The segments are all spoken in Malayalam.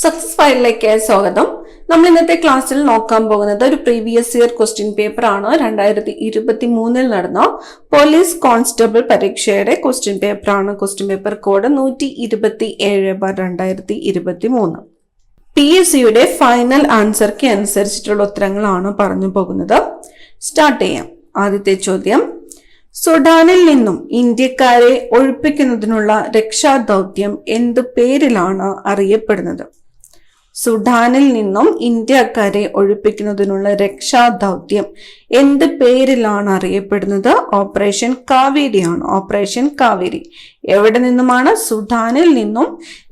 സക്സസ് ഫയലിലേക്ക് സ്വാഗതം. നമ്മൾ ഇന്നത്തെ ക്ലാസ്സിൽ നോക്കാൻ പോകുന്നത് ഒരു പ്രീവിയസ് ഇയർ ക്വസ്റ്റ്യൻ പേപ്പർ ആണ്. 2023 നടന്ന പോലീസ് കോൺസ്റ്റബിൾ പരീക്ഷയുടെ ക്വസ്റ്റ്യൻ പേപ്പർ ആണ്. Question paper code 127/2023. PSCയുടെ ഫൈനൽ ആൻസർക്ക് അനുസരിച്ചിട്ടുള്ള ഉത്തരങ്ങളാണ് പറഞ്ഞു പോകുന്നത്. സ്റ്റാർട്ട് ചെയ്യാം. ആദ്യത്തെ ചോദ്യം, സുഡാനിൽ നിന്നും ഇന്ത്യക്കാരെ ഒഴിപ്പിക്കുന്നതിനുള്ള രക്ഷാദൗത്യം എന്ത് പേരിലാണ് അറിയപ്പെടുന്നത്? സുഡാനിൽ നിന്നും ഇന്ത്യക്കാരെ ഒഴിപ്പിക്കുന്നതിനുള്ള രക്ഷാദൗത്യം എന്ത് പേരിലാണ് അറിയപ്പെടുന്നത്? ഓപ്പറേഷൻ കാവേരിയാണ്. ഓപ്പറേഷൻ കാവേരി. എവിടെ നിന്നുമാണ്? സുഡാനിൽ നിന്നും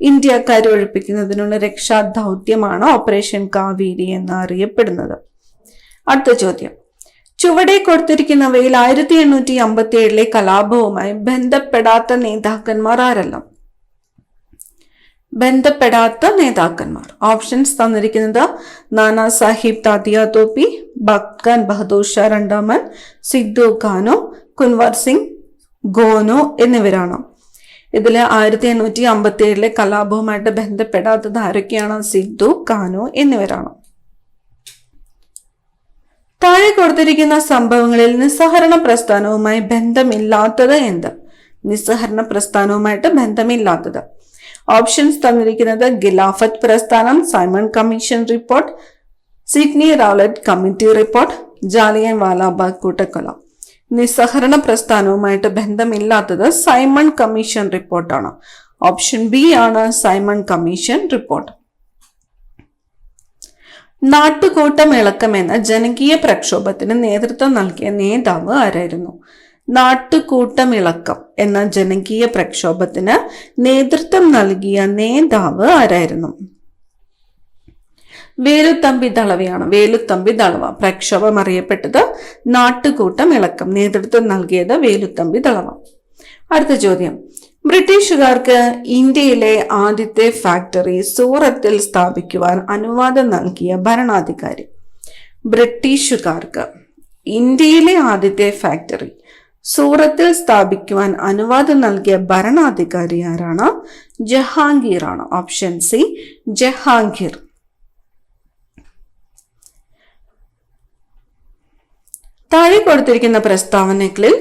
ഇന്ത്യക്കാരെ ഒഴിപ്പിക്കുന്നതിനുള്ള രക്ഷാദൗത്യമാണ് ഓപ്പറേഷൻ കാവേരി എന്ന് അറിയപ്പെടുന്നത്. അടുത്ത ചോദ്യം, ചുവടെ കൊടുത്തിരിക്കുന്നവയിൽ 1857 കലാപവുമായി ബന്ധപ്പെടാത്ത നേതാക്കന്മാർ ആരെല്ലാം? ബന്ധപ്പെടാത്ത നേതാക്കന്മാർ. ഓപ്ഷൻസ് തന്നിരിക്കുന്നത് നാനാ സാഹിബ് താത്യ തോപ്പി, ബക്കൻ ബഹദൂർ ഷാ രണ്ടാമൻ, സിദ്ധു കാനോ, കുൻവർ സിംഗ് ഗോനോ എന്നിവരാണ്. ഇതിൽ 1857 കലാപവുമായിട്ട് ബന്ധപ്പെടാത്തത് ആരൊക്കെയാണ്? സിദ്ധു കാനോ എന്നിവരാണ്. താഴെ കൊടുത്തിരിക്കുന്ന സംഭവങ്ങളിൽ നിസ്സഹരണ പ്രസ്ഥാനവുമായി ബന്ധമില്ലാത്തത് എന്ത്? നിസ്സഹരണ പ്രസ്ഥാനവുമായിട്ട് ബന്ധമില്ലാത്തത്. ഓപ്ഷൻസ് തന്നിരിക്കുന്നത് ഖിലാഫത്ത് പ്രസ്ഥാനം, Simon commission report, Sidney Rowlatt committee report, Jallian Wala Bagh കൂട്ടക്കൊല. നിസ്സഹരണ പ്രസ്ഥാനവുമായിട്ട് ബന്ധമില്ലാത്തത് സൈമൺ കമ്മീഷൻ റിപ്പോർട്ടാണ്. ഓപ്ഷൻ ബി ആണ് സൈമൺ കമ്മീഷൻ റിപ്പോർട്ട്. നാട്ടുകൂട്ടം ഇളക്കം എന്ന ജനകീയ പ്രക്ഷോഭത്തിന് നേതൃത്വം നൽകിയ നേതാവ് ആരായിരുന്നു? നാട്ടുകൂട്ടം ഇളക്കം എന്ന ജനകീയ പ്രക്ഷോഭത്തിന് നേതൃത്വം നൽകിയ നേതാവ് ആരായിരുന്നു? വേലുത്തമ്പി ദളവയാണ്. വേലുത്തമ്പി ദളവ. പ്രക്ഷോഭം അറിയപ്പെട്ടത് നാട്ടുകൂട്ടം ഇളക്കം. നേതൃത്വം നൽകിയത് വേലുത്തമ്പി ദളവ. അടുത്ത ചോദ്യം, ബ്രിട്ടീഷുകാർക്ക് ഇന്ത്യയിലെ ആദ്യത്തെ ഫാക്ടറി സൂറത്തിൽ സ്ഥാപിക്കുവാൻ അനുവാദം നൽകിയ ഭരണാധികാരി? ബ്രിട്ടീഷുകാർക്ക് ഇന്ത്യയിലെ ആദ്യത്തെ ഫാക്ടറി സൂറത്തിൽ സ്ഥാപിക്കുവാൻ അനുവാദം നൽകിയ ഭരണാധികാരി ആരാണ്? ജഹാംഗീർ ആണ്. Option C Jahangir. താഴെ കൊടുത്തിരിക്കുന്ന പ്രസ്താവനകളിൽ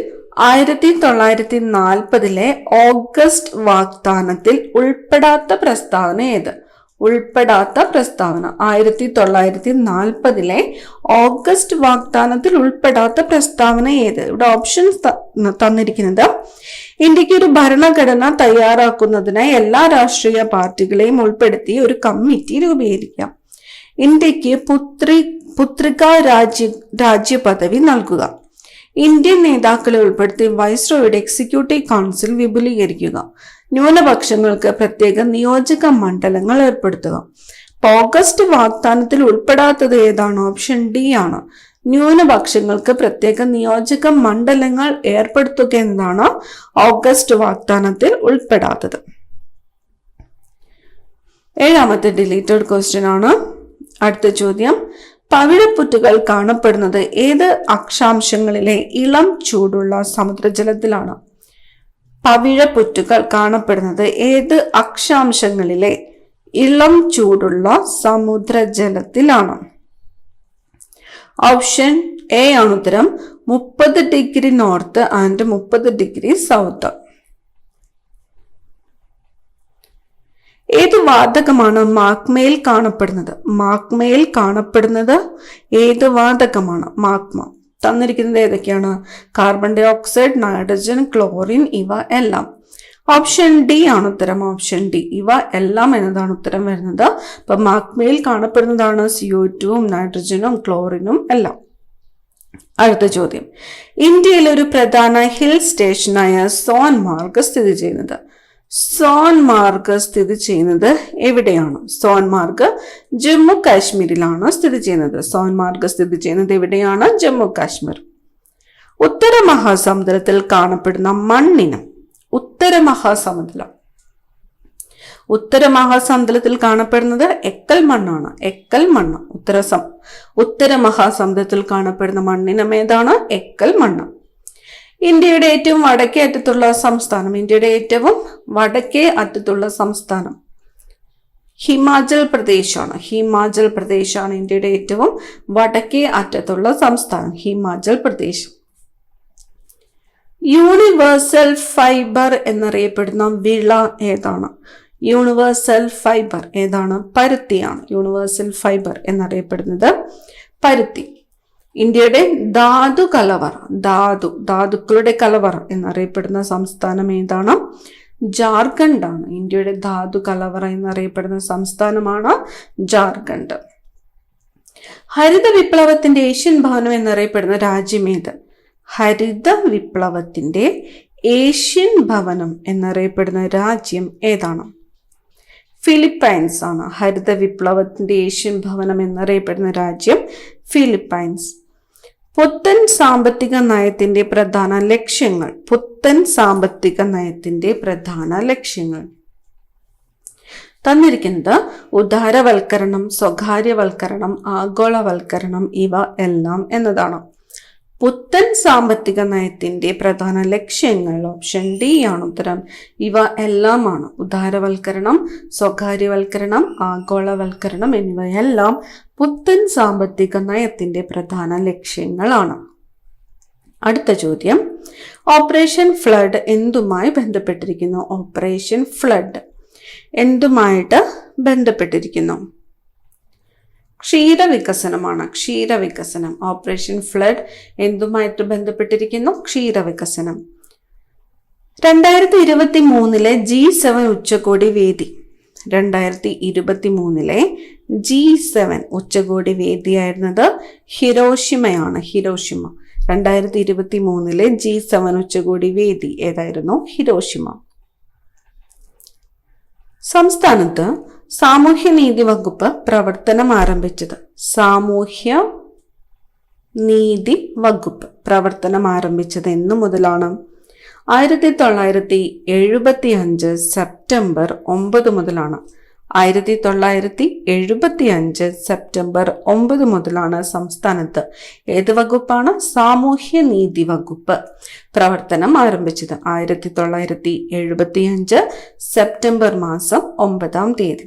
1940 ഓഗസ്റ്റ് വാഗ്ദാനത്തിൽ ഉൾപ്പെടാത്ത പ്രസ്താവന ഏത്? ഉൾപ്പെടാത്ത പ്രസ്താവന. 1940 ഓഗസ്റ്റ് വാഗ്ദാനത്തിൽ ഉൾപ്പെടാത്ത പ്രസ്താവന ഏത്? ഇവിടെ ഓപ്ഷൻസ് തന്നിരിക്കുന്നത് ഇന്ത്യക്ക് ഒരു ഭരണഘടന തയ്യാറാക്കുന്നതിനായി എല്ലാ രാഷ്ട്രീയ പാർട്ടികളെയും ഉൾപ്പെടുത്തി ഒരു കമ്മിറ്റി രൂപീകരിക്കാം. ഇന്ത്യക്ക് പുത്രികാ രാജ്യ പദവി നൽകുക. ഇന്ത്യൻ നേതാക്കളെ ഉൾപ്പെടുത്തി വൈസ്രോയുടെ എക്സിക്യൂട്ടീവ് കൗൺസിൽ വിപുലീകരിക്കുക. ന്യൂനപക്ഷങ്ങൾക്ക് പ്രത്യേക നിയോജക മണ്ഡലങ്ങൾ ഏർപ്പെടുത്തുക. ഓഗസ്റ്റ് വാഗ്ദാനത്തിൽ ഉൾപ്പെടാത്തത് ഏതാണ്? ഓപ്ഷൻ ഡി ആണ്. ന്യൂനപക്ഷങ്ങൾക്ക് പ്രത്യേക നിയോജക മണ്ഡലങ്ങൾ ഏർപ്പെടുത്തുക എന്നതാണ് ഓഗസ്റ്റ് വാഗ്ദാനത്തിൽ ഉൾപ്പെടാത്തത്. 7ാമത്തെ ഡിലീറ്റഡ് ക്വസ്റ്റ്യൻ ആണ്. അടുത്ത ചോദ്യം, പവിഴപ്പുറ്റുകൾ കാണപ്പെടുന്നത് ഏത് അക്ഷാംശങ്ങളിലെ ഇളം ചൂടുള്ള സമുദ്രജലത്തിലാണ്? പവിഴപ്പുറ്റുകൾ കാണപ്പെടുന്നത് ഏത് അക്ഷാംശങ്ങളിലെ ഇളം ചൂടുള്ള സമുദ്രജലത്തിലാണ്? ഓപ്ഷൻ എ ആണ് ഉത്തരം. 30 degree north and 30 degree south. ഏത് വാതകമാണ് മാഗ്മയിൽ കാണപ്പെടുന്നത്? മാഗ്മയിൽ കാണപ്പെടുന്നത് ഏത് വാതകമാണ്? മാഗ്മ. തന്നിരിക്കുന്നത് ഏതൊക്കെയാണ്? Carbon dioxide, nitrogen, chlorine, ഇവ എല്ലാം. ഓപ്ഷൻ ഡി ആണ് ഉത്തരം. ഓപ്ഷൻ ഡി, ഇവ എല്ലാം എന്നതാണ് ഉത്തരം വരുന്നത്. അപ്പൊ മാഗ്മയിൽ കാണപ്പെടുന്നതാണ് CO2, നൈട്രജനും ക്ലോറിനും എല്ലാം. അടുത്ത ചോദ്യം, ഇന്ത്യയിലെ ഒരു പ്രധാന ഹിൽ സ്റ്റേഷനായ സോൻമാർഗ് സ്ഥിതി ചെയ്യുന്നത്? സോൻമാർഗ് സ്ഥിതി ചെയ്യുന്നത് എവിടെയാണ്? സോൻമാർഗ് ജമ്മു കാശ്മീരിലാണ് സ്ഥിതി ചെയ്യുന്നത്. സോൻമാർഗ് സ്ഥിതി ചെയ്യുന്നത് എവിടെയാണ്? ജമ്മു കാശ്മീർ. ഉത്തര മഹാസമുദ്രത്തിൽ കാണപ്പെടുന്ന മണ്ണിനം? ഉത്തര മഹാസമുദ്രത്തിൽ കാണപ്പെടുന്നത് എക്കൽ മണ്ണാണ്. എക്കൽ മണ്ണ്. ഉത്തര മഹാസമുദ്രത്തിൽ കാണപ്പെടുന്ന മണ്ണിനം ഏതാണ്? എക്കൽ മണ്ണ്. ഇന്ത്യയുടെ ഏറ്റവും വടക്കേ അറ്റത്തുള്ള സംസ്ഥാനം? ഹിമാചൽ പ്രദേശാണ്. ഹിമാചൽ പ്രദേശാണ് ഇന്ത്യയുടെ ഏറ്റവും വടക്കേ അറ്റത്തുള്ള സംസ്ഥാനം, ഹിമാചൽ പ്രദേശ്. യൂണിവേഴ്സൽ ഫൈബർ എന്നറിയപ്പെടുന്ന വിള ഏതാണ്? യൂണിവേഴ്സൽ ഫൈബർ ഏതാണ്? പരുത്തിയാണ്. യൂണിവേഴ്സൽ ഫൈബർ എന്നറിയപ്പെടുന്നത് പരുത്തി. ഇന്ത്യയുടെ ധാതു കലവറ, ധാതുക്കളുടെ കലവറ എന്നറിയപ്പെടുന്ന സംസ്ഥാനം ഏതാണ്? ജാർഖണ്ഡ് ആണ്. ഇന്ത്യയുടെ ധാതു കലവറ എന്നറിയപ്പെടുന്ന സംസ്ഥാനമാണ് ജാർഖണ്ഡ്. ഹരിത വിപ്ലവത്തിന്റെ ഏഷ്യൻ ഭവനം എന്നറിയപ്പെടുന്ന രാജ്യമേത്? ഹരിത വിപ്ലവത്തിന്റെ ഏഷ്യൻ ഭവനം എന്നറിയപ്പെടുന്ന രാജ്യം ഏതാണ്? ഫിലിപ്പൈൻസ് ആണ്. ഹരിത വിപ്ലവത്തിന്റെ ഏഷ്യൻ ഭവനം എന്നറിയപ്പെടുന്ന രാജ്യം ഫിലിപ്പൈൻസ്. പുത്തൻ സാമ്പത്തിക നയത്തിന്റെ പ്രധാന ലക്ഷ്യങ്ങൾ. പുത്തൻ സാമ്പത്തിക നയത്തിന്റെ പ്രധാന ലക്ഷ്യങ്ങൾ തന്നിരിക്കുന്നത് ഉദാരവൽക്കരണം, സ്വകാര്യവൽക്കരണം, ആഗോളവൽക്കരണം ഇവ എല്ലാം എന്നതാണ്. പുത്തൻ സാമ്പത്തിക നയത്തിന്റെ പ്രധാന ലക്ഷ്യങ്ങൾ ഓപ്ഷൻ ഡി ആണ് ഉത്തരം. ഇവ എല്ലാമാണ്. ഉദാരവൽക്കരണം, സ്വകാര്യവൽക്കരണം, ആഗോളവൽക്കരണം എന്നിവയെല്ലാം പുത്തൻ സാമ്പത്തിക നയത്തിന്റെ പ്രധാന ലക്ഷ്യങ്ങളാണ്. അടുത്ത ചോദ്യം, ഓപ്പറേഷൻ ഫ്ലഡ് എന്തുമായി ബന്ധപ്പെട്ടിരിക്കുന്നു? ഓപ്പറേഷൻ ഫ്ലഡ് എന്തുമായിട്ട് ബന്ധപ്പെട്ടിരിക്കുന്നു? ക്ഷീരവികസനമാണ്. ക്ഷീരവികസനം. ഓപ്പറേഷൻ ഫ്ലഡ് എന്തുമായിട്ട് ബന്ധപ്പെട്ടിരിക്കുന്നു? ക്ഷീരവികസനം. 2023 G7 ഉച്ചകോടി വേദി. 2023 G7 ഉച്ചകോടി വേദിയായിരുന്നത് ഹിരോഷിമയാണ്. ഹിരോഷിമ. 2023 G7 ഉച്ചകോടി വേദി ഏതായിരുന്നു? ഹിരോഷിമ. സംസ്ഥാനത്ത് സാമൂഹ്യനീതി വകുപ്പ് പ്രവർത്തനം ആരംഭിച്ചത്. സാമൂഹ്യ നീതി വകുപ്പ് പ്രവർത്തനം ആരംഭിച്ചത് എന്നു മുതലാണ്? 1975 സെപ്റ്റംബർ 9 മുതലാണ്. 1975 സെപ്റ്റംബർ 9 മുതലാണ് സംസ്ഥാനത്ത് ഏത് വകുപ്പാണ്? സാമൂഹ്യ നീതി വകുപ്പ് പ്രവർത്തനം ആരംഭിച്ചത്. 1975 സെപ്റ്റംബർ മാസം 9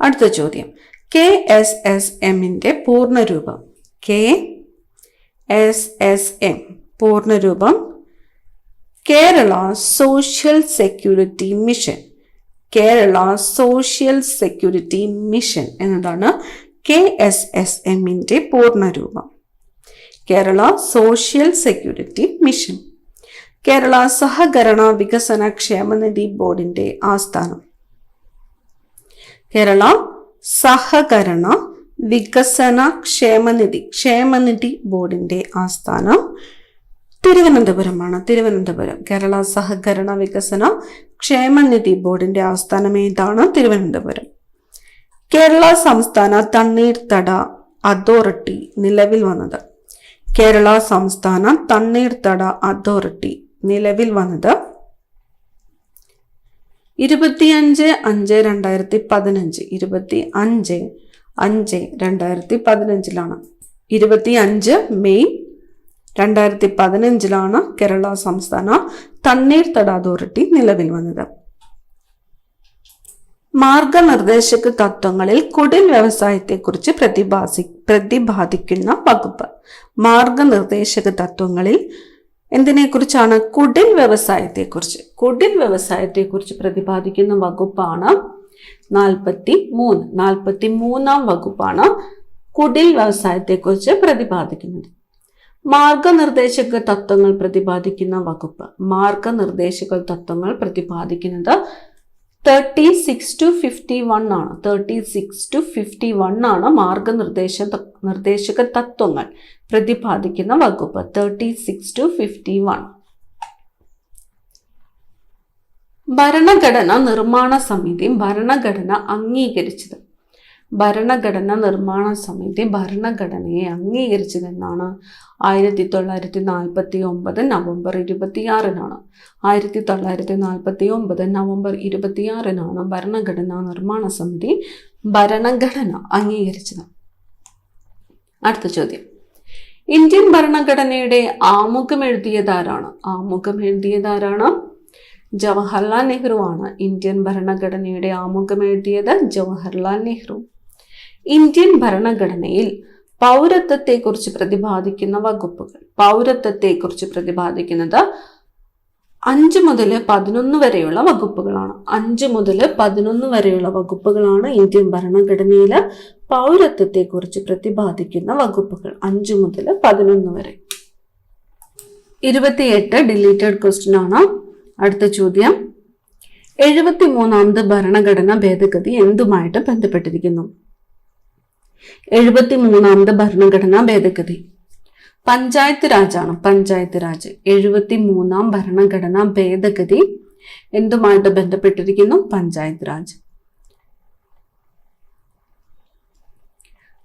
അടുത്ത ചോദ്യം, KSSMന്റെ പൂർണ്ണരൂപം. KSSM പൂർണ്ണരൂപം Kerala social security mission. Kerala social security mission എന്നതാണ് KSSMന്റെ പൂർണ്ണരൂപം. Kerala social security mission. Kerala സഹകരണ വികസന ക്ഷേമനിധി ബോർഡിന്റെ ആസ്ഥാനം. കേരള സഹകരണ വികസന ക്ഷേമനിധി ബോർഡിന്റെ ആസ്ഥാനം തിരുവനന്തപുരമാണ്. തിരുവനന്തപുരം. കേരള സഹകരണ വികസന ക്ഷേമനിധി ബോർഡിന്റെ ആസ്ഥാനം ഏതാണ്? തിരുവനന്തപുരം. കേരള സംസ്ഥാന തണ്ണീർത്തട അതോറിറ്റി നിലവിൽ വന്നത്. കേരള സംസ്ഥാന തണ്ണീർത്തട അതോറിറ്റി നിലവിൽ വന്നത് 25/5/2015. 25/5/2015 25 മെയ് 2015 കേരള സംസ്ഥാന തണ്ണീർത്തട അതോറിറ്റി നിലവിൽ വന്നത്. മാർഗനിർദ്ദേശക തത്വങ്ങളിൽ കുടിൽ വ്യവസായത്തെക്കുറിച്ച് പ്രതിപാദിക്കുന്ന വകുപ്പ്. മാർഗനിർദ്ദേശക തത്വങ്ങളിൽ എന്തിനെക്കുറിച്ചാണ്? കുടിൽ വ്യവസായത്തെക്കുറിച്ച്. കുടിൽ വ്യവസായത്തെക്കുറിച്ച് പ്രതിപാദിക്കുന്ന വകുപ്പാണ് 43-ാം വകുപ്പാണ് കുടിൽ വ്യവസായത്തെക്കുറിച്ച് പ്രതിപാദിക്കുന്നത്. മാർഗനിർദ്ദേശക തത്വങ്ങൾ പ്രതിപാദിക്കുന്ന വകുപ്പ്. മാർഗനിർദ്ദേശക തത്വങ്ങൾ പ്രതിപാദിക്കുന്നത് 36-51 ആണ്. 36-51 ആണ് മാർഗനിർദ്ദേശക തത്വങ്ങൾ പ്രതിപാദിക്കുന്ന വകുപ്പ്. 36-51. ഭരണഘടന നിർമ്മാണ സമിതി ഭരണഘടന അംഗീകരിച്ചത്. ഭരണഘടന നിർമ്മാണ സമിതി ഭരണഘടനയെ അംഗീകരിച്ചതെന്നാണ്? 1949 നവംബർ 26-നാണ്. 1949 നവംബർ 26-നാണ് ഭരണഘടനാ നിർമ്മാണ സമിതി ഭരണഘടന അംഗീകരിച്ചത്. അടുത്ത ചോദ്യം, ഇന്ത്യൻ ഭരണഘടനയുടെ ആമുഖം എഴുതിയതാരാണ്? ആമുഖം എഴുതിയതാരാണ്? ജവഹർലാൽ നെഹ്റു ആണ്. ഇന്ത്യൻ ഭരണഘടനയുടെ ആമുഖം എഴുതിയത് ജവഹർലാൽ നെഹ്റു. ഇന്ത്യൻ ഭരണഘടനയിൽ പൗരത്വത്തെക്കുറിച്ച് പ്രതിപാദിക്കുന്ന വകുപ്പുകൾ. പൗരത്വത്തെക്കുറിച്ച് പ്രതിപാദിക്കുന്നത് 5 മുതൽ 11 വരെയുള്ള വകുപ്പുകളാണ്. 5 മുതൽ 11 വരെയുള്ള വകുപ്പുകളാണ് ഇന്ത്യൻ ഭരണഘടനയിൽ പൗരത്വത്തെക്കുറിച്ച് പ്രതിപാദിക്കുന്ന വകുപ്പുകൾ. 5 മുതൽ 11 വരെ. 28 ഡിലീറ്റഡ് ക്വസ്റ്റ്യൻ ആണ്. അടുത്ത ചോദ്യം, 73ാമത് ഭരണഘടനാ ഭേദഗതി എന്തുമായിട്ട് ബന്ധപ്പെട്ടിരിക്കുന്നു? 73ാമത് ഭരണഘടനാ ഭേദഗതി പഞ്ചായത്ത് രാജാണ്. പഞ്ചായത്ത് രാജ്. 73ാം ഭരണഘടനാ ഭേദഗതി എന്തുമായിട്ട് ബന്ധപ്പെട്ടിരിക്കുന്നു? പഞ്ചായത്ത് രാജ്.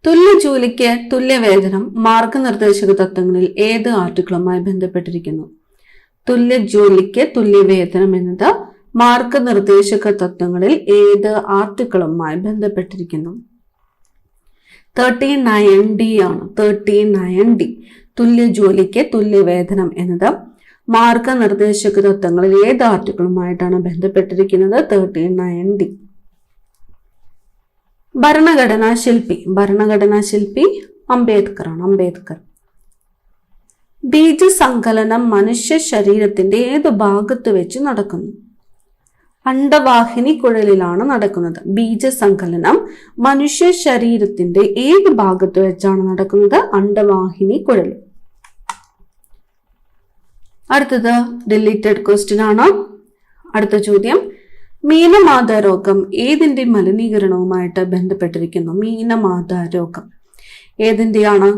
തുല്യ ജോലിക്ക് തുല്യവേതനം മാർഗനിർദ്ദേശക തത്വങ്ങളിൽ ഏത് ആർട്ടിക്കിളുമായി ബന്ധപ്പെട്ടിരിക്കുന്നു? തുല്യ ജോലിക്ക് തുല്യവേതനം എന്നത് മാർഗനിർദ്ദേശക തത്വങ്ങളിൽ ഏത് ആർട്ടിക്കിളുമായി ബന്ധപ്പെട്ടിരിക്കുന്നു? 39D ആണ്. 39D. തുല്യ ജോലിക്ക് തുല്യവേതനം എന്നത് മാർഗനിർദ്ദേശക തത്വങ്ങളിൽ ഏത് ആർട്ടിക്കിളുമായിട്ടാണ് ബന്ധപ്പെട്ടിരിക്കുന്നത്? 39D. ഭരണഘടനാ ശില്പി. ഭരണഘടനാ ശില്പി അംബേദ്കർ ആണ്. അംബേദ്കർ. ബീജസങ്കലനം മനുഷ്യ ശരീരത്തിന്റെ ഏത് ഭാഗത്ത് വെച്ച് നടക്കുന്നു? അണ്ഡവാഹിനി കുഴലിലാണ് നടക്കുന്നത്. ബീജസങ്കലനം മനുഷ്യ ശരീരത്തിന്റെ ഏത് ഭാഗത്ത് വെച്ചാണ് നടക്കുന്നത്? അണ്ഡവാഹിനി കുഴൽ. അടുത്തത് ഡിലീറ്റഡ് ക്വസ്റ്റ്യൻ ആണ്. അടുത്ത ചോദ്യം, മീനമാത രോഗം ഏതിന്റെ മലിനീകരണവുമായിട്ട് ബന്ധപ്പെട്ടിരിക്കുന്നു? മീനമാത രോഗം ഏതിന്റെയാണ്?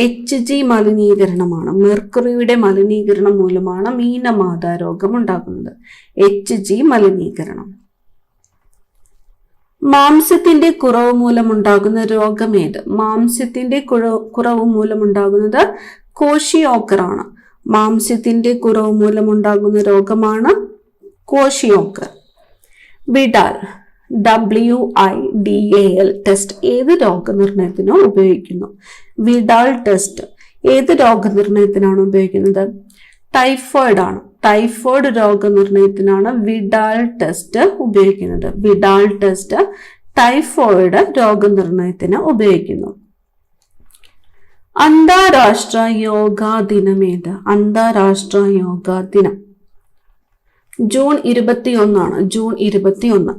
HG മലിനീകരണമാണ്. മെർക്കുറിയുടെ മലിനീകരണം മൂലമാണ് മീനമാത രോഗം ഉണ്ടാകുന്നത്. HG മലിനീകരണം. മാംസ്യത്തിന്റെ കുറവ് മൂലമുണ്ടാകുന്ന രോഗം ഏത്? മാംസ്യത്തിന്റെ കുറവ് മൂലമുണ്ടാകുന്നത് കോഷിയോക്കറാണ്. മാംസ്യത്തിന്റെ കുറവ് മൂലമുണ്ടാകുന്ന രോഗമാണ് കോഷിയോക്കർ. വിഡാൽ WIDAL ടെസ്റ്റ് ഏത് രോഗനിർണയത്തിനോ ഉപയോഗിക്കുന്നു? വിഡാൽ ടെസ്റ്റ് ഏത് രോഗനിർണയത്തിനാണ് ഉപയോഗിക്കുന്നത്? ടൈഫോയിഡ് ആണ്. ടൈഫോയിഡ് രോഗനിർണയത്തിനാണ് വിഡാൽ ടെസ്റ്റ് ഉപയോഗിക്കുന്നത്. വിഡാൽ ടെസ്റ്റ് ടൈഫോയിഡ് രോഗനിർണയത്തിന് ഉപയോഗിക്കുന്നു. അന്താരാഷ്ട്ര യോഗാ ദിനം ഏത്? അന്താരാഷ്ട്ര യോഗാ ദിനം ജൂൺ 21 ആണ്. ജൂൺ 21.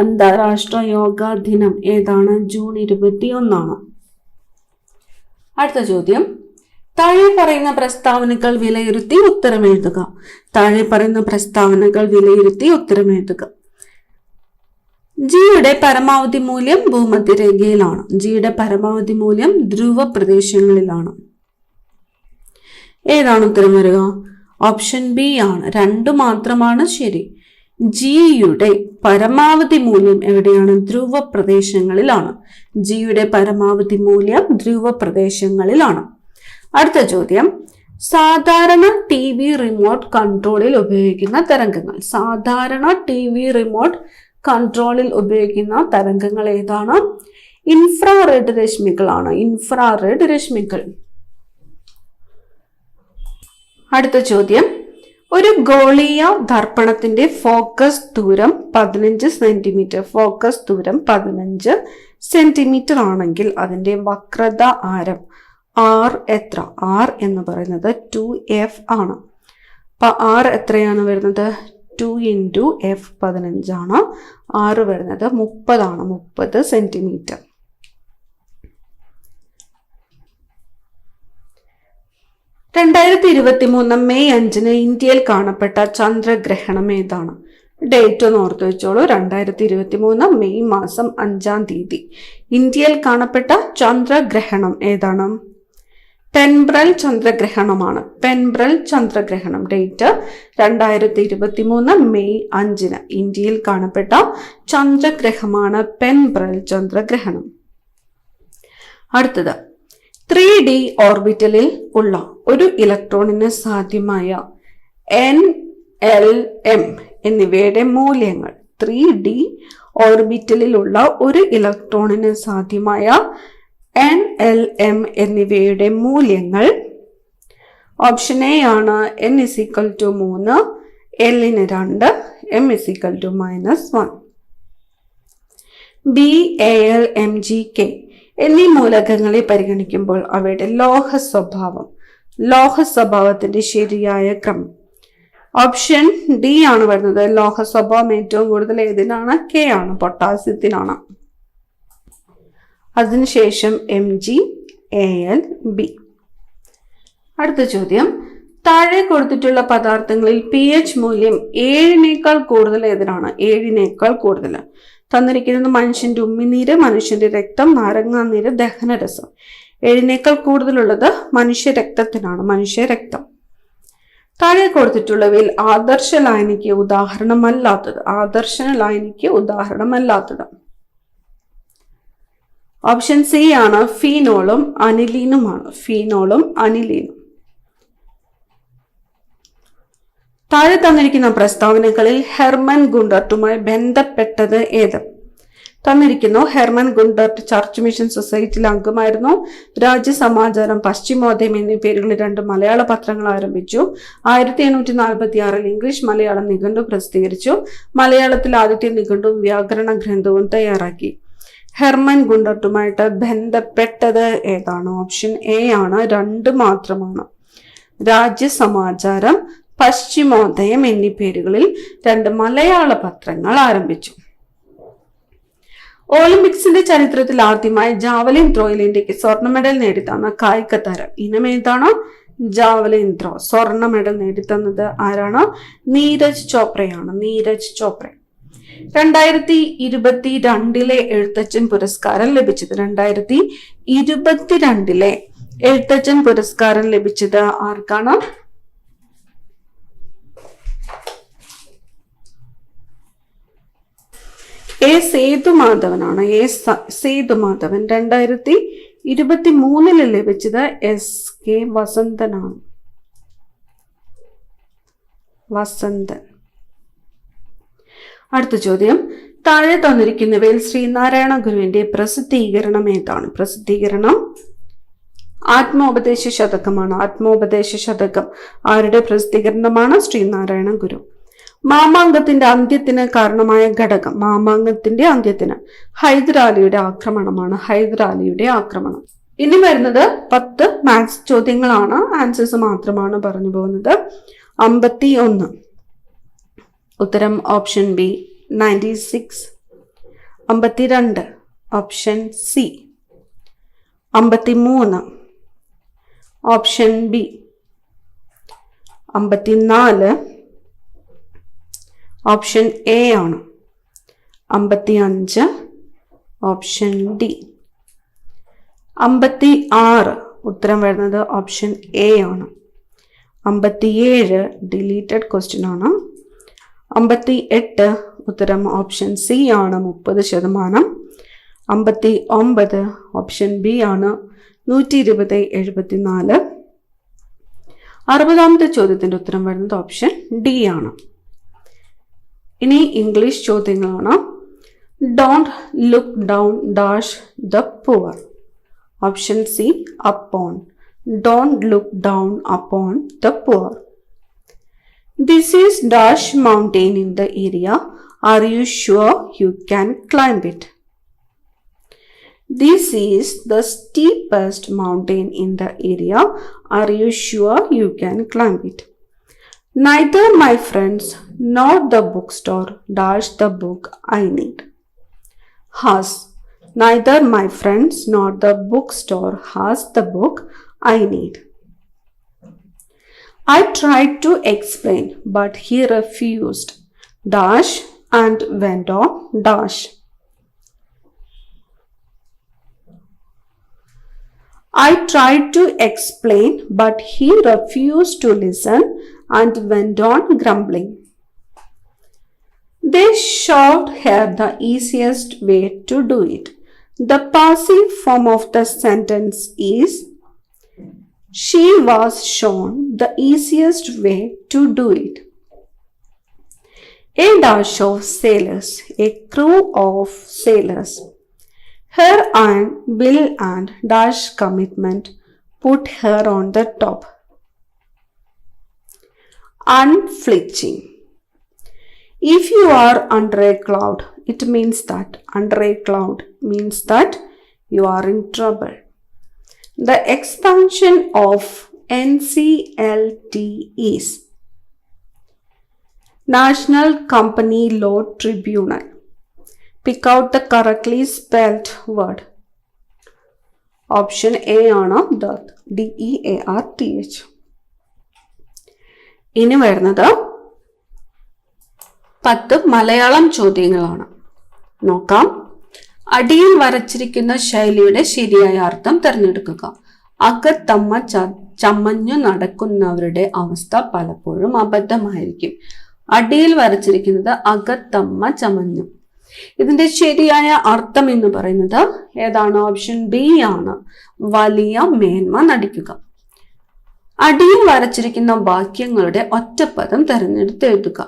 അന്താരാഷ്ട്ര യോഗാ ദിനം ഏതാണ്? ജൂൺ 21 ആണ്. അടുത്ത ചോദ്യം, താഴെ പറയുന്ന പ്രസ്താവനകൾ വിലയിരുത്തി ഉത്തരം എഴുതുക. താഴെ പറയുന്ന പ്രസ്താവനകൾ വിലയിരുത്തി ഉത്തരം എഴുതുക. ജിയുടെ പരമാവധി മൂല്യം ഭൂമധ്യരേഖയിലാണ്. ജിയുടെ പരമാവധി മൂല്യം ധ്രുവ പ്രദേശങ്ങളിലാണ്. ഏതാണ് ഉത്തരം വരിക? ഓപ്ഷൻ ബി ആണ്. 2 മാത്രമാണ് ശരി. ജിയുടെ പരമാവധി മൂല്യം എവിടെയാണ്? ധ്രുവ പ്രദേശങ്ങളിലാണ്. ജിയുടെ പരമാവധി മൂല്യം ധ്രുവ പ്രദേശങ്ങളിലാണ്. അടുത്ത ചോദ്യം, സാധാരണ TV റിമോട്ട് കൺട്രോളിൽ ഉപയോഗിക്കുന്ന തരംഗങ്ങൾ. സാധാരണ TV റിമോട്ട് കൺട്രോളിൽ ഉപയോഗിക്കുന്ന തരംഗങ്ങൾ ഏതാണ്? ഇൻഫ്രാറെഡ് രശ്മികളാണ്. ഇൻഫ്രാറെഡ് രശ്മികൾ. അടുത്ത ചോദ്യം, ഒരു ഗോളീയ ദർപ്പണത്തിന്റെ ഫോക്കസ് ദൂരം 15 സെന്റിമീറ്റർ. ഫോക്കസ് ദൂരം 15 സെന്റിമീറ്റർ ആണെങ്കിൽ അതിന്റെ വക്രത ആരം R എത്ര? R എന്ന് പറയുന്നത് 2F ആണ്. അപ്പൊ R എത്രയാണ് വരുന്നത്? 2 × F 15 ആണ്. R വരുന്നത് 30 ആണ്. 30 സെന്റിമീറ്റർ. മെയ് 5 ഇന്ത്യയിൽ കാണപ്പെട്ട ചന്ദ്രഗ്രഹണം ഏതാണ്? ഡേറ്റ് ഒന്ന് ഓർത്തു വെച്ചോളൂ. 2023 മെയ് മാസം 5-ാം തീയതി ഇന്ത്യയിൽ കാണപ്പെട്ട ചന്ദ്രഗ്രഹണം ഏതാണ്? പെൻബ്രൽ ചന്ദ്രഗ്രഹണമാണ്. പെൻബ്രൽ ചന്ദ്രഗ്രഹണം. ഡേറ്റ് 2023 മെയ് 5 ഇന്ത്യയിൽ കാണപ്പെട്ട ചന്ദ്രഗ്രഹമാണ് പെൻബ്രൽ ചന്ദ്രഗ്രഹണം. അടുത്തത്, 3D ഓർബിറ്റലിൽ ഉള്ള ഒരു ഇലക്ട്രോണിന് സാധ്യമായ NLM എന്നിവയുടെ മൂല്യങ്ങൾ. 3D ഓർബിറ്റലിലുള്ള ഒരു ഇലക്ട്രോണിന് സാധ്യമായ NLM എന്നിവയുടെ മൂല്യങ്ങൾ. ഓപ്ഷൻ എ ആണ് n = 3, Lന് 2, M is equal to -1. B, Al, Mg, K എന്നീ മൂലകങ്ങളെ പരിഗണിക്കുമ്പോൾ അവയുടെ ലോഹ സ്വഭാവത്തിന്റെ ശരിയായ ക്രമം. ഓപ്ഷൻ ഡി ആണ് വരുന്നത്. ലോഹ സ്വഭാവം ഏറ്റവും കൂടുതൽ ഏതിനാണ്? കെ ആണ്, പൊട്ടാസ്യത്തിനാണ്. അതിനുശേഷം Mg, Al, B. അടുത്ത ചോദ്യം, താഴെ കൊടുത്തിട്ടുള്ള പദാർത്ഥങ്ങളിൽ pH മൂല്യം 7 കൂടുതൽ ഏതിനാണ്? 7 കൂടുതൽ. തന്നിരിക്കുന്നത് മനുഷ്യന്റെ ഉമ്മിനീര്, മനുഷ്യന്റെ രക്തം, നാരങ്ങാനീര്, ദഹനരസം. 7 കൂടുതലുള്ളത് മനുഷ്യ രക്തത്തിനാണ്, മനുഷ്യരക്തം. താഴെ കൊടുത്തിട്ടുള്ളവയിൽ ആദർശ ലായനിക്ക് ഉദാഹരണമല്ലാത്തത്. ഓപ്ഷൻ സി ആണ് ഫീനോളും അനിലീനുമാണ്. താഴെ തന്നിരിക്കുന്ന പ്രസ്താവനകളിൽ ഹെർമൻ ഗുണ്ടർട്ടുമായി ബന്ധപ്പെട്ടത് ഏത്? തന്നിരിക്കുന്നു. ഹെർമൻ ഗുണ്ടർട്ട് ചർച്ച് മിഷൻ സൊസൈറ്റിയിൽ അംഗമായിരുന്നു. രാജ്യസമാചാരം, പശ്ചിമോദയം എന്നീ പേരുകളിൽ 2 മലയാള പത്രങ്ങൾ ആരംഭിച്ചു. 1846 ഇംഗ്ലീഷ് മലയാളം നിഘണ്ടു പ്രസിദ്ധീകരിച്ചു. മലയാളത്തിൽ ആദ്യത്തെ നിഘണ്ടുവും വ്യാകരണ ഗ്രന്ഥവും തയ്യാറാക്കി. ഹെർമൻ ഗുണ്ടർട്ടുമായിട്ട് ബന്ധപ്പെട്ടത് ഏതാണ്? ഓപ്ഷൻ എ ആണ്, 2 മാത്രമാണ്. രാജ്യസമാചാരം, പശ്ചിമോദയം എന്നീ പേരുകളിൽ 2 മലയാള പത്രങ്ങൾ ആരംഭിച്ചു. ഒളിമ്പിക്സിന്റെ ചരിത്രത്തിൽ ആദ്യമായി ജാവലിൻ ത്രോയിൽ ഇന്ത്യക്ക് സ്വർണ്ണ മെഡൽ നേടിത്തന്ന കായിക താരം ഇനം ഏതാണ്? Javelin throw. സ്വർണ്ണ മെഡൽ നേടിത്തന്നത് ആരാണ്? നീരജ് ചോപ്രയാണ്. 2022 എഴുത്തച്ഛൻ പുരസ്കാരം ലഭിച്ചത്. 2022 എഴുത്തച്ഛൻ പുരസ്കാരം ലഭിച്ചത് ആർക്കാണ്? എ സേതുമാധവനാണ്. സേതുമാധവൻ. 2023 ലഭിച്ചത് SK വസന്തനാണ്. അടുത്ത ചോദ്യം, താഴെ തന്നിരിക്കുന്നവയിൽ ശ്രീനാരായണ ഗുരുവിന്റെ പ്രസിദ്ധീകരണം ഏതാണ്? പ്രസിദ്ധീകരണം ആത്മോപദേശ ശതകമാണ്. ആത്മോപദേശ ശതകം ആരുടെ പ്രസിദ്ധീകരണമാണ്? ശ്രീനാരായണ ഗുരു. മാമാങ്കത്തിന്റെ അന്ത്യത്തിന് കാരണമായ ഘടകം. മാമാങ്കത്തിന്റെ അന്ത്യത്തിന് ഹൈദരാലിയുടെ ആക്രമണമാണ്. ഇനി വരുന്നത് 10 മാത്സ് ചോദ്യങ്ങളാണ്. ആൻസേഴ്സ് മാത്രമാണ് പറഞ്ഞു പോകുന്നത്. 51 ഉത്തരം option B 96. 52 option C. 53 option B. 54 option A ആണ്. 55 ഓപ്ഷൻ ഡി. 56 ഉത്തരം വരുന്നത് ഓപ്ഷൻ എ ആണ്. 57 ഡിലീറ്റഡ് ക്വസ്റ്റ്യൻ ആണ്. 58 ഉത്തരം ഓപ്ഷൻ സി ആണ്, 30%. 59 ഓപ്ഷൻ ബി ആണ്, 120, 74. 60ാമത്തെ ചോദ്യത്തിന്റെ ഉത്തരം വരുന്നത് ഓപ്ഷൻ ഡി ആണ്. ഇനി ഇംഗ്ലീഷ് ചോദ്യങ്ങളാണ്. Don't look down dash the poor. Option C upon. Don't look down upon the poor. This is dash mountain in the area. Are you sure you can climb it? This is the steepest mountain in the area. Are you sure you can climb it? Neither my friends nor the bookstore dash the book I need. Has. Neither my friends nor the bookstore has the book I need. I tried to explain, but he refused. Dash and went on dash. I tried to explain, but he refused to listen and went on grumbling. They showed her the easiest way to do it. The passive form of the sentence is she was shown the easiest way to do it. A dash of sailors, a crew of sailors. Her and will and dash commitment put her on the top. Unflinching. If you are under a cloud, it means that under a cloud means that you are in trouble. The expansion of NCLT is National Company Law Tribunal. Pick out the correctly spelled word. Option A ആണ് DEARTH. DEARTH. ഇനി വരുന്നത് 10 മലയാളം ചോദ്യങ്ങളാണ്. നോക്കാം. അടിയിൽ വരച്ചിരിക്കുന്ന ശൈലിയുടെ ശരിയായ അർത്ഥം തിരഞ്ഞെടുക്കുക. അകത്തമ്മ ചമഞ്ഞു നടക്കുന്നവരുടെ അവസ്ഥ പലപ്പോഴും അബദ്ധമായിരിക്കും. അടിയിൽ വരച്ചിരിക്കുന്നത് അകത്തമ്മ ചമഞ്ഞു. ഇതിന്റെ ശരിയായ അർത്ഥം എന്ന് പറയുന്നത് ഏതാണ്? ഓപ്ഷൻ ബി ആണ്, വലിയ മേന്മ നടിക്കുക. അടിയിൽ വരച്ചിരിക്കുന്ന വാക്യങ്ങളുടെ ഒറ്റപ്പദം തിരഞ്ഞെടുത്ത് എഴുതുക.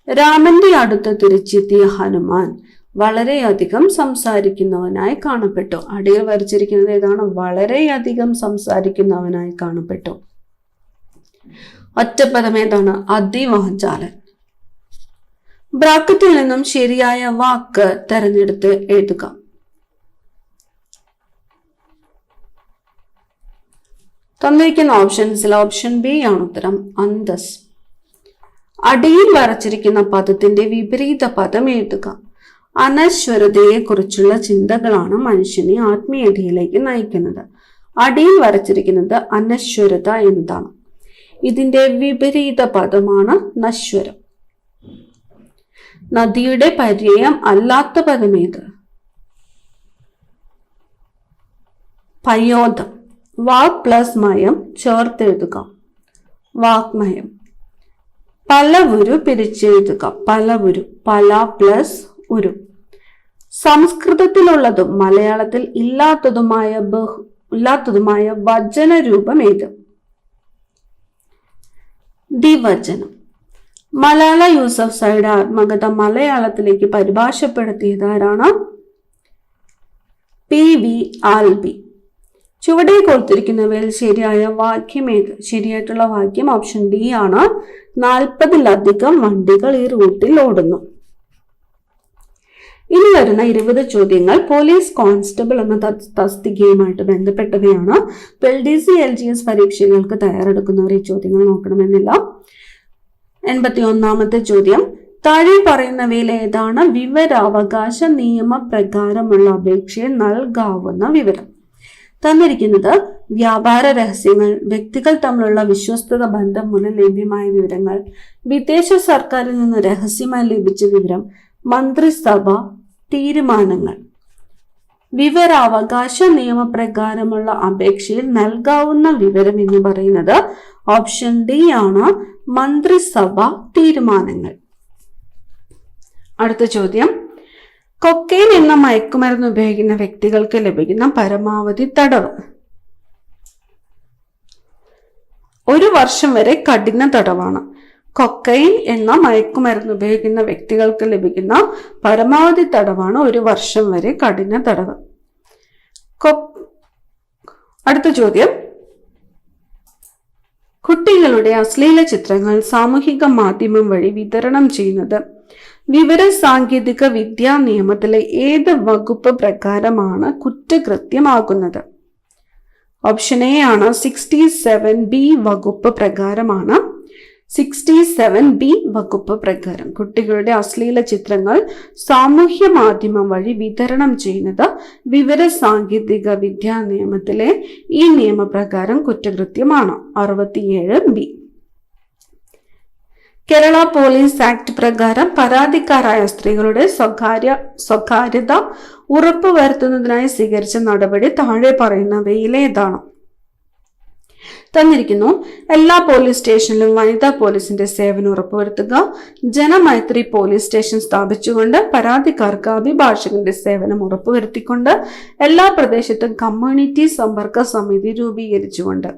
രാമന്റെ അടുത്ത് തിരിച്ചെത്തിയ ഹനുമാൻ വളരെയധികം സംസാരിക്കുന്നവനായി കാണപ്പെട്ടു. അടിയിൽ വരച്ചിരിക്കുന്നത് ഏതാണ്? വളരെയധികം സംസാരിക്കുന്നവനായി കാണപ്പെട്ടു. ഒറ്റപ്പദം ഏതാണ്? അതിവാചാലൻ. ബ്രാക്കറ്റിൽ നിന്നും ശരിയായ വാക്ക് തെരഞ്ഞെടുത്ത് എഴുതുക. തന്നിരിക്കുന്ന ഓപ്ഷൻസിൽ ഓപ്ഷൻ ബി ആണ് ഉത്തരം, അന്തസ്. അടിയിൽ വരച്ചിരിക്കുന്ന പദത്തിന്റെ വിപരീത പദം എഴുതുക. അനശ്വരതയെ കുറിച്ചുള്ള ചിന്തകളാണ് മനുഷ്യനെ ആത്മീയതയിലേക്ക് നയിക്കുന്നത്. അടിയിൽ വരച്ചിരിക്കുന്നത് അനശ്വരത എന്നതാണ്. ഇതിന്റെ വിപരീത പദമാണ് നശ്വരം. നദിയുടെ പര്യായം അല്ലാത്ത പദം ഏത്? പയോധം. വാക് പ്ലസ് മയം ചേർത്തെഴുതുക. വാഗ്മയം. പലവുരു പിരിച്ചെഴുതുക. പലവുരു. പല പ്ലസ് ഉരു. സംസ്കൃതത്തിലുള്ളതും മലയാളത്തിൽ ഇല്ലാത്തതുമായ വചന രൂപം ഏത്? ദ്വിവചനം. മലാല യൂസഫ്സായിയുടെ ആത്മകഥ മലയാളത്തിലേക്ക് പരിഭാഷപ്പെടുത്തിയത് ആരാണ്? PV ആൽബി. ചുവടെ കൊടുത്തിരിക്കുന്നവയിൽ ശരിയായ വാക്യം ഏത്? ശരിയായിട്ടുള്ള വാക്യം ഓപ്ഷൻ ഡി ആണ്, 40-ലധികം വണ്ടികൾ ഈ റൂട്ടിൽ ഓടുന്നു. ഇനി വരുന്ന 20 ചോദ്യങ്ങൾ പോലീസ് കോൺസ്റ്റബിൾ എന്ന തസ്തികയുമായിട്ട് ബന്ധപ്പെട്ടവയാണ്. LDC LGS പരീക്ഷകൾക്ക് തയ്യാറെടുക്കുന്നവർ ഈ ചോദ്യങ്ങൾ നോക്കണമെന്നില്ല. 81ാമത്തെ ചോദ്യം, താഴെ പറയുന്നവയിൽ ഏതാണ് വിവരാവകാശ നിയമപ്രകാരമുള്ള അപേക്ഷയിൽ നൽകാവുന്ന വിവരം? തന്നിരിക്കുന്നത് വ്യാപാര രഹസ്യങ്ങൾ, വ്യക്തികൾ തമ്മിലുള്ള വിശ്വസ്തത ബന്ധം മൂലം ലഭ്യമായ വിവരങ്ങൾ, വിദേശ സർക്കാരിൽ നിന്ന് രഹസ്യമായി ലഭിച്ച വിവരം, മന്ത്രിസഭ തീരുമാനങ്ങൾ. വിവരാവകാശ നിയമപ്രകാരമുള്ള അപേക്ഷയിൽ നൽകാവുന്ന വിവരം എന്ന് പറയുന്നത് ഓപ്ഷൻ ഡി ആണ്, മന്ത്രിസഭ തീരുമാനങ്ങൾ. അടുത്ത ചോദ്യം, കൊക്കൈൻ എന്ന മയക്കുമരുന്ന് ഉപയോഗിക്കുന്ന വ്യക്തികൾക്ക് ലഭിക്കുന്ന പരമാവധി തടവ്? 1 വർഷം വരെ കഠിന തടവാണ്. കൊക്കൈൻ എന്ന മയക്കുമരുന്ന് ഉപയോഗിക്കുന്ന വ്യക്തികൾക്ക് ലഭിക്കുന്ന പരമാവധി തടവാണ് 1 വർഷം വരെ കഠിന തടവ്. അടുത്ത ചോദ്യം, കുട്ടികളുടെ അശ്ലീല ചിത്രങ്ങൾ സാമൂഹിക മാധ്യമം വഴി വിതരണം ചെയ്യുന്നത് വിവര സാങ്കേതിക വിദ്യാ നിയമത്തിലെ ഏത് വകുപ്പ് പ്രകാരമാണ് കുറ്റകൃത്യമാകുന്നത്? ഓപ്ഷൻ എ ആണ്, 67B വകുപ്പ് പ്രകാരമാണ്. 67B വകുപ്പ് പ്രകാരം കുട്ടികളുടെ അശ്ലീല ചിത്രങ്ങൾ സാമൂഹ്യ മാധ്യമം വഴി വിതരണം ചെയ്യുന്നത് വിവര സാങ്കേതിക വിദ്യാ നിയമത്തിലെ ഈ നിയമപ്രകാരം കുറ്റകൃത്യമാണ്. 67B. കേരള പോലീസ് ആക്ട് പ്രകാരം പരാതിക്കാരായ സ്ത്രീകളുടെ സ്വകാര്യത ഉറപ്പുവരുത്തുന്നതിനായി സ്വീകരിച്ച നടപടി താഴെ പറയുന്നവയിലേതാണ്? തന്നിരിക്കുന്നു, എല്ലാ പോലീസ് സ്റ്റേഷനിലും വനിതാ പോലീസിന്റെ സേവനം ഉറപ്പുവരുത്തുക, ജനമൈത്രി പോലീസ് സ്റ്റേഷൻ സ്ഥാപിച്ചുകൊണ്ട് പരാതിക്കാർക്ക് അഭിഭാഷകന്റെ സേവനം ഉറപ്പുവരുത്തിക്കൊണ്ട് എല്ലാ പ്രദേശത്തും കമ്മ്യൂണിറ്റി സമ്പർക്ക സമിതി രൂപീകരിച്ചുകൊണ്ട്.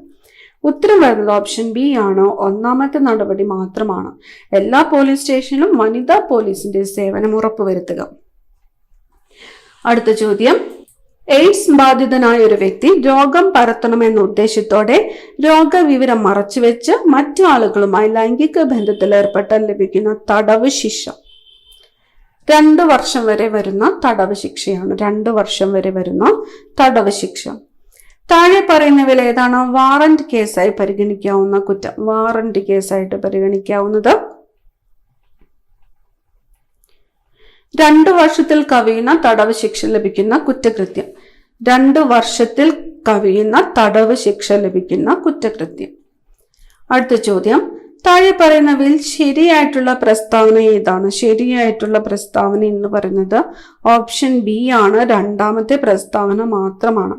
ഉത്തരം വരുന്നത് ഓപ്ഷൻ ബി ആണ്, 1ാമത്തെ നടപടി മാത്രമാണ്. എല്ലാ പോലീസ് സ്റ്റേഷനിലും വനിതാ പോലീസിന്റെ സേവനം ഉറപ്പുവരുത്തുക. അടുത്ത ചോദ്യം, എയ്ഡ്സ് ബാധിതനായ ഒരു വ്യക്തി രോഗം പരത്തണമെന്ന ഉദ്ദേശത്തോടെ രോഗവിവരം മറച്ചുവെച്ച് മറ്റു ആളുകളുമായി ലൈംഗിക ബന്ധത്തിൽ ഏർപ്പെട്ടാൽ ലഭിക്കുന്ന തടവ് ശിക്ഷ 2 വർഷം വരെ വരുന്ന തടവ് ശിക്ഷയാണ്. 2 വർഷം വരെ വരുന്ന തടവ് ശിക്ഷ. താഴെ പറയുന്നവയിൽ ഏതാണ് വാറന്റ് കേസായി പരിഗണിക്കാവുന്ന കുറ്റം? വാറന്റ് കേസായിട്ട് പരിഗണിക്കാവുന്നത് 2 വർഷത്തിൽ കവിയുന്ന തടവ് ശിക്ഷ ലഭിക്കുന്ന കുറ്റകൃത്യം. 2 വർഷത്തിൽ കവിയുന്ന തടവ് ശിക്ഷ ലഭിക്കുന്ന കുറ്റകൃത്യം. അടുത്ത ചോദ്യം, താഴെ പറയുന്നവയിൽ ശരിയായിട്ടുള്ള പ്രസ്താവന ഏതാണ്? ശരിയായിട്ടുള്ള പ്രസ്താവന എന്ന് പറയുന്നത് ഓപ്ഷൻ ബി ആണ്. രണ്ടാമത്തെ പ്രസ്താവന മാത്രമാണ്.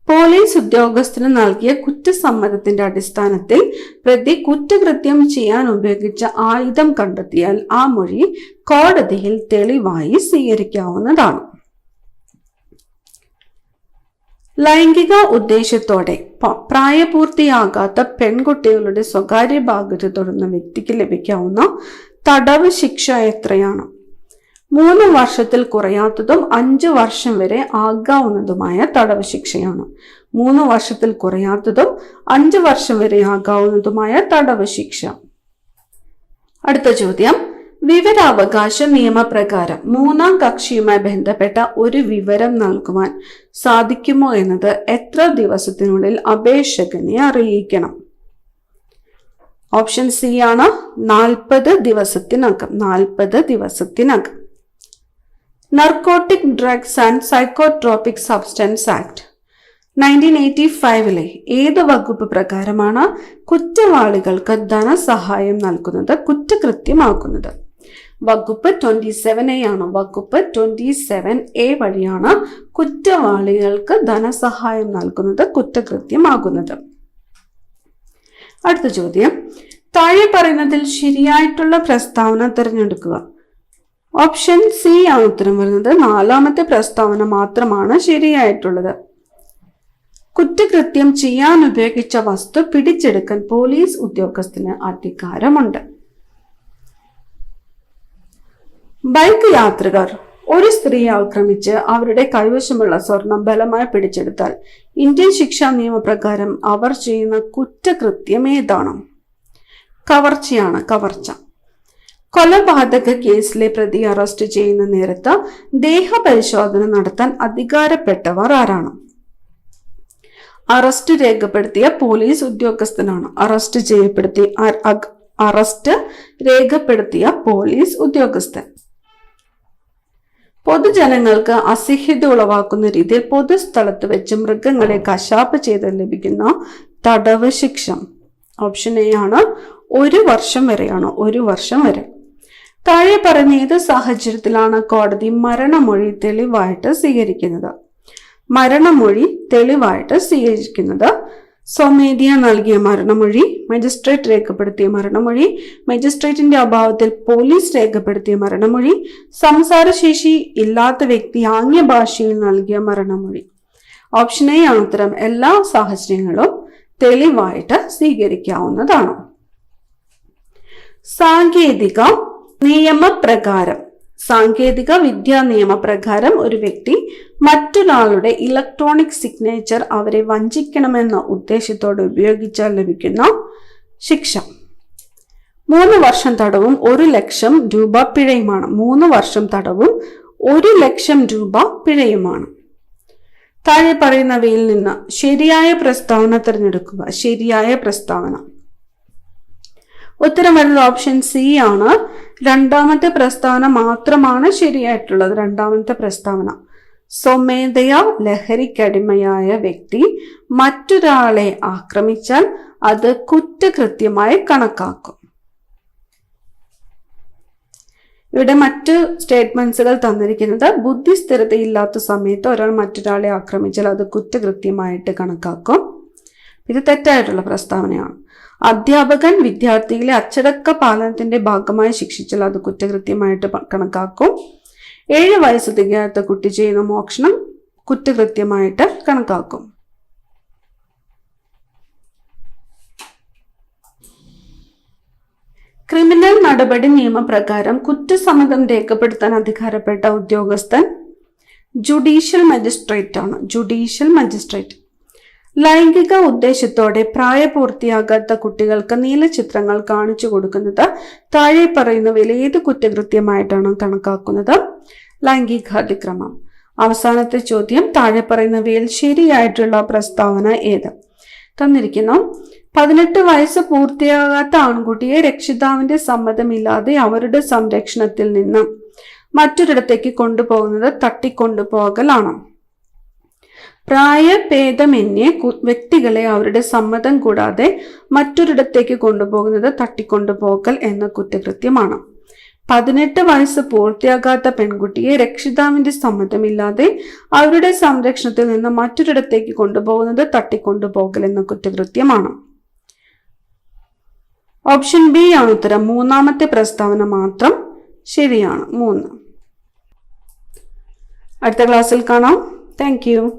പോലീസ് ഉദ്യോഗസ്ഥന് നൽകിയ കുറ്റസമ്മതത്തിന്റെ അടിസ്ഥാനത്തിൽ പ്രതി കുറ്റകൃത്യം ചെയ്യാൻ ഉപയോഗിച്ച ആയുധം കണ്ടെത്തിയാൽ ആ മൊഴി കോടതിയിൽ തെളിവായി സ്വീകരിക്കാവുന്നതാണ്. ലൈംഗിക ഉദ്ദേശത്തോടെ പ്രായപൂർത്തിയാകാത്ത പെൺകുട്ടികളുടെ സ്വകാര്യ ഭാഗത്ത് തൊടുന്ന വ്യക്തിക്ക് ലഭിക്കാവുന്ന തടവ് ശിക്ഷ എത്രയാണ്? 3 വർഷത്തിൽ കുറയാത്തതും 5 വർഷം വരെ ആകാവുന്നതുമായ തടവ് ശിക്ഷയാണ്. 3 വർഷത്തിൽ കുറയാത്തതും 5 വർഷം വരെ ആകാവുന്നതുമായ തടവ് ശിക്ഷ. അടുത്ത ചോദ്യം, വിവരാവകാശ നിയമപ്രകാരം 3-ാം കക്ഷിയുമായി ബന്ധപ്പെട്ട ഒരു വിവരം നൽകുവാൻ സാധിക്കുമോ എന്നത് എത്ര ദിവസത്തിനുള്ളിൽ അപേക്ഷകനെ അറിയിക്കണം? ഓപ്ഷൻ സി ആണ് 40 ദിവസത്തിനകം. 40 ദിവസത്തിനകം. Narcotic drugs and psychotropic substance act 1985 ഏത് വകുപ്പ് പ്രകാരമാണ് കുറ്റവാളികൾക്ക് ധനസഹായം നൽകുന്നത് കുറ്റകൃത്യമാക്കുന്നത്? വകുപ്പ് 27A ആണ്. വകുപ്പ് 27A വഴിയാണ് കുറ്റവാളികൾക്ക് ധനസഹായം നൽകുന്നത് കുറ്റകൃത്യമാകുന്നത്. അടുത്ത ചോദ്യം, താഴെ പറയുന്നതിൽ ശരിയായിട്ടുള്ള പ്രസ്താവന തിരഞ്ഞെടുക്കുക. ഓപ്ഷൻ സി ആണ് ഉത്തരം വരുന്നത്. 4-ാമത്തെ പ്രസ്താവന മാത്രമാണ് ശരിയായിട്ടുള്ളത്. കുറ്റകൃത്യം ചെയ്യാൻ ഉപയോഗിച്ച വസ്തു പിടിച്ചെടുക്കാൻ പോലീസ് ഉദ്യോഗസ്ഥന് അധികാരമുണ്ട്. ബൈക്ക് യാത്രികർ ഒരു സ്ത്രീയെ ആക്രമിച്ച് അവരുടെ കൈവശമുള്ള സ്വർണം ബലമായി പിടിച്ചെടുത്താൽ ഇന്ത്യൻ ശിക്ഷാ നിയമപ്രകാരം അവർ ചെയ്യുന്ന കുറ്റകൃത്യം ഏതാണ്? കവർച്ചയാണ്. കവർച്ച. കൊലപാതക കേസിലെ പ്രതി അറസ്റ്റ് ചെയ്യുന്ന നേരത്ത് ദേഹപരിശോധന നടത്താൻ അധികാരപ്പെട്ടവർ ആരാണ്? അറസ്റ്റ് രേഖപ്പെടുത്തിയ പോലീസ് ഉദ്യോഗസ്ഥനാണ്. അറസ്റ്റ് രേഖപ്പെടുത്തിയ പോലീസ് ഉദ്യോഗസ്ഥൻ. പൊതുജനങ്ങൾക്ക് അസഹ്യത ഉളവാക്കുന്ന രീതിയിൽ പൊതുസ്ഥലത്ത് വെച്ച് മൃഗങ്ങളെ കശാപ്പ് ചെയ്ത് ലഭിക്കുന്ന തടവ് ശിക്ഷ. ഓപ്ഷൻ എ ആണ്. 1 വർഷം വരെയാണ്. 1 വർഷം വരെ. താഴെ പറഞ്ഞ ഏത് സാഹചര്യത്തിലാണ് കോടതി മരണമൊഴി തെളിവായിട്ട് സ്വീകരിക്കുന്നത്? മരണമൊഴി തെളിവായിട്ട് സ്വീകരിക്കുന്നത് സ്വമേധയാ നൽകിയ മരണമൊഴി, മജിസ്ട്രേറ്റ് രേഖപ്പെടുത്തിയ മരണമൊഴി, മജിസ്ട്രേറ്റിന്റെ അഭാവത്തിൽ പോലീസ് രേഖപ്പെടുത്തിയ മരണമൊഴി, സംസാരശേഷി ഇല്ലാത്ത വ്യക്തി ആംഗ്യ ഭാഷയിൽ നൽകിയ മരണമൊഴി. ഓപ്ഷൻ എ ആണ് ഉത്തരം. എല്ലാ സാഹചര്യങ്ങളും തെളിവായിട്ട് സ്വീകരിക്കാവുന്നതാണ്. സാങ്കേതിക നിയമപ്രകാരം, സാങ്കേതിക വിദ്യാ നിയമപ്രകാരം ഒരു വ്യക്തി മറ്റൊരാളുടെ ഇലക്ട്രോണിക് സിഗ്നേച്ചർ അവരെ വഞ്ചിക്കണമെന്ന ഉദ്ദേശത്തോടെ ഉപയോഗിച്ചാൽ ലഭിക്കുന്ന ശിക്ഷ 3 വർഷം തടവും 1 ലക്ഷം രൂപ പിഴയുമാണ്. 3 വർഷം തടവും 1 ലക്ഷം രൂപ പിഴയുമാണ്. താഴെ പറയുന്നവയിൽ നിന്ന് ശരിയായ പ്രസ്താവന തിരഞ്ഞെടുക്കുക. ശരിയായ പ്രസ്താവന. ഉത്തരം വരുന്നത് ഓപ്ഷൻ സി ആണ്. 2-ാമത്തെ പ്രസ്താവന മാത്രമാണ് ശരിയായിട്ടുള്ളത്. 2-ാമത്തെ പ്രസ്താവന. സ്വമേധയാ ലഹരിക്കടിമയായ വ്യക്തി മറ്റൊരാളെ ആക്രമിച്ചാൽ അത് കുറ്റകൃത്യമായി കണക്കാക്കും. ഇവിടെ മറ്റ് സ്റ്റേറ്റ്മെന്റ്സുകൾ തന്നിരിക്കുന്നത് ബുദ്ധിസ്ഥിരതയില്ലാത്ത സമയത്ത് ഒരാൾ മറ്റൊരാളെ ആക്രമിച്ചാൽ അത് കുറ്റകൃത്യമായിട്ട് കണക്കാക്കും. ഇത് തെറ്റായിട്ടുള്ള പ്രസ്താവനയാണ്. അധ്യാപകൻ വിദ്യാർത്ഥികളെ അച്ചടക്ക പാലനത്തിന്റെ ഭാഗമായി ശിക്ഷിച്ചാൽ അത് കുറ്റകൃത്യമായിട്ട് കണക്കാക്കും. 7 വയസ്സ് തികയാത്ത കുട്ടി ചെയ്യുന്ന മോഷണം കുറ്റകൃത്യമായിട്ട് കണക്കാക്കും. ക്രിമിനൽ നടപടി നിയമപ്രകാരം കുറ്റസമ്മതം രേഖപ്പെടുത്താൻ അധികാരപ്പെട്ട ഉദ്യോഗസ്ഥൻ ജുഡീഷ്യൽ മജിസ്ട്രേറ്റ് ആണ്. Judicial magistrate. ലൈംഗിക ഉദ്ദേശത്തോടെ പ്രായപൂർത്തിയാകാത്ത കുട്ടികൾക്ക് നീലചിത്രങ്ങൾ കാണിച്ചു കൊടുക്കുന്നത് താഴെ പറയുന്നവയിൽ ഏത് കുറ്റകൃത്യമായിട്ടാണ് കണക്കാക്കുന്നത്? ലൈംഗികാതിക്രമം. അവസാനത്തെ ചോദ്യം, താഴെ പറയുന്നവയിൽ ശരിയായിട്ടുള്ള പ്രസ്താവന ഏത്? തന്നിരിക്കുന്നു. 18 വയസ്സ് പൂർത്തിയാകാത്ത ആൺകുട്ടിയെ രക്ഷിതാവിന്റെ സമ്മതമില്ലാതെ അവരുടെ സംരക്ഷണത്തിൽ നിന്ന് മറ്റൊരിടത്തേക്ക് കൊണ്ടുപോകുന്നത് തട്ടിക്കൊണ്ടുപോകലാണ്. പ്രായഭേദമന്യേ വ്യക്തികളെ അവരുടെ സമ്മതം കൂടാതെ മറ്റൊരിടത്തേക്ക് കൊണ്ടുപോകുന്നത് തട്ടിക്കൊണ്ടുപോകൽ എന്ന കുറ്റകൃത്യമാണ്. 18 വയസ്സ് പൂർത്തിയാകാത്ത പെൺകുട്ടിയെ രക്ഷിതാവിന്റെ സമ്മതമില്ലാതെ അവരുടെ സംരക്ഷണത്തിൽ നിന്ന് മറ്റൊരിടത്തേക്ക് കൊണ്ടുപോകുന്നത് തട്ടിക്കൊണ്ടുപോകൽ എന്ന കുറ്റകൃത്യമാണ്. ഓപ്ഷൻ ബി ആണ് ഉത്തരം. മൂന്നാമത്തെ പ്രസ്താവന മാത്രം ശരിയാണ്. 3. അടുത്ത ക്ലാസ്സിൽ കാണാം. Thank you.